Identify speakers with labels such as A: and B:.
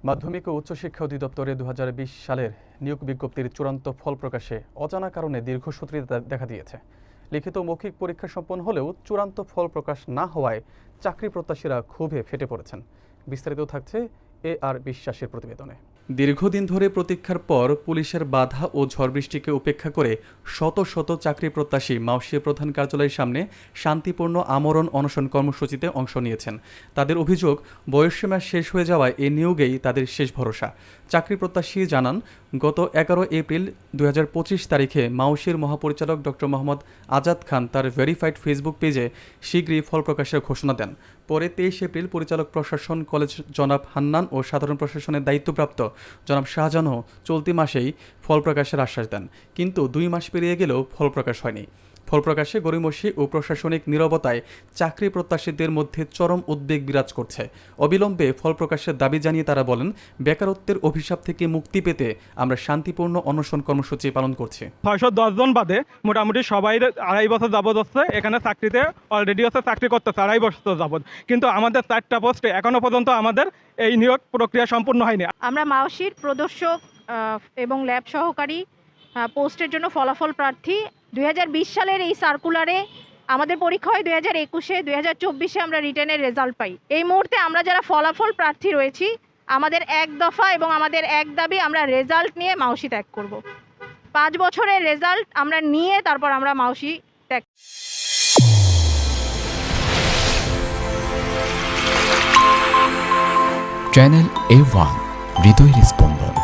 A: মাধ্যমিক ও উচ্চশিক্ষা অধিদপ্তরে 2020 সালের নিয়োগ বিজ্ঞপ্তির চূড়ান্ত ফল প্রকাশে অজানা কারণে দীর্ঘসূত্রিতা দেখা দিয়েছে। লিখিত মৌখিক পরীক্ষা সম্পন্ন হলেও চূড়ান্ত ফল প্রকাশ না হওয়ায় চাকরি প্রত্যাশীরা ক্ষোভে ফেটে পড়েছেন। বিস্তারিত থাকছে আর বিশ্বাসের প্রতিবেদনে। দীর্ঘদিন ধরে প্রতীক্ষার পর পুলিশের বাধা ও ঝড় বৃষ্টিকে উপেক্ষা করে শত শত চাকরি প্রত্যাশী মাউশী প্রধান কার্যালয়ের সামনে শান্তিপূর্ণ আমরণ অনশন কর্মসূচিতে অংশ নিয়েছেন। তাদের অভিযোগ, বয়সসীমা শেষ হয়ে যাওয়ায় এই নিয়োগেই তাদের শেষ ভরসা। চাকরি প্রত্যাশী জানান, গত 11 এপ্রিল 2025 তারিখে মাউশীর মহাপরিচালক ডক্টর মোহাম্মদ আজাদ খান তার ভেরিফাইড ফেসবুক পেজে শীঘ্রই ফল প্রকাশের ঘোষণা দেন। পরে 23 এপ্রিল পরিচালক প্রশাসন কলেজ জনাব হান্নান ও সাধারণ প্রশাসনের দায়িত্বপ্রাপ্ত জনাব শাহজাহানও চলতি মাসেই ফল প্রকাশের আশ্বাস দেন, কিন্তু 2 মাস পেরিয়ে গেলেও ফল প্রকাশ হয়নি। ফল প্রকাশে গড়িমসি ও প্রশাসনিক নীরবতায় চাকরি প্রত্যাশীদের মধ্যে চরম উদ্বেগ বিরাজ করছে। অবিলম্বে ফল প্রকাশের দাবি জানিয়ে তারা বলেন, বেকারত্বের অভিশাপ থেকে মুক্তি পেতে আমরা শান্তিপূর্ণ অনশন কর্মসূচি পালন করছি।
B: 610 জন বাদে মোটামুটি সবাই 2.5 বছর যাবত হচ্ছে এখানে চাকরিতে অলরেডি হচ্ছে চাকরি করতেছে 2.5 বছর যাবত, কিন্তু আমাদের 4টা পোস্টে এখনো পর্যন্ত আমাদের এই নিয়োগ প্রক্রিয়া সম্পূর্ণ হয়নি।
C: আমরা মাউশীর প্রদর্শক এবং ল্যাব সহকারী পোস্টের জন্য ফলাফল প্রার্থী। 2020 সালের এই সার্কুলারে আমাদের পরীক্ষা হয় 2021-এ, 2024-এ আমরা রিটেনের রেজাল্ট পাই। এই মুহূর্তে আমরা যারা ফলাফল প্রার্থী রয়েছি, আমাদের এক দফা এবং আমাদের এক দাবি, আমরা রেজাল্ট নিয়ে মাউশী ত্যাগ করব। 5 বছরের রেজাল্ট আমরা নিয়ে তারপর আমরা মাউশী ত্যাগ।
D: চ্যানেল A1 হৃদয়ের স্পন্দন।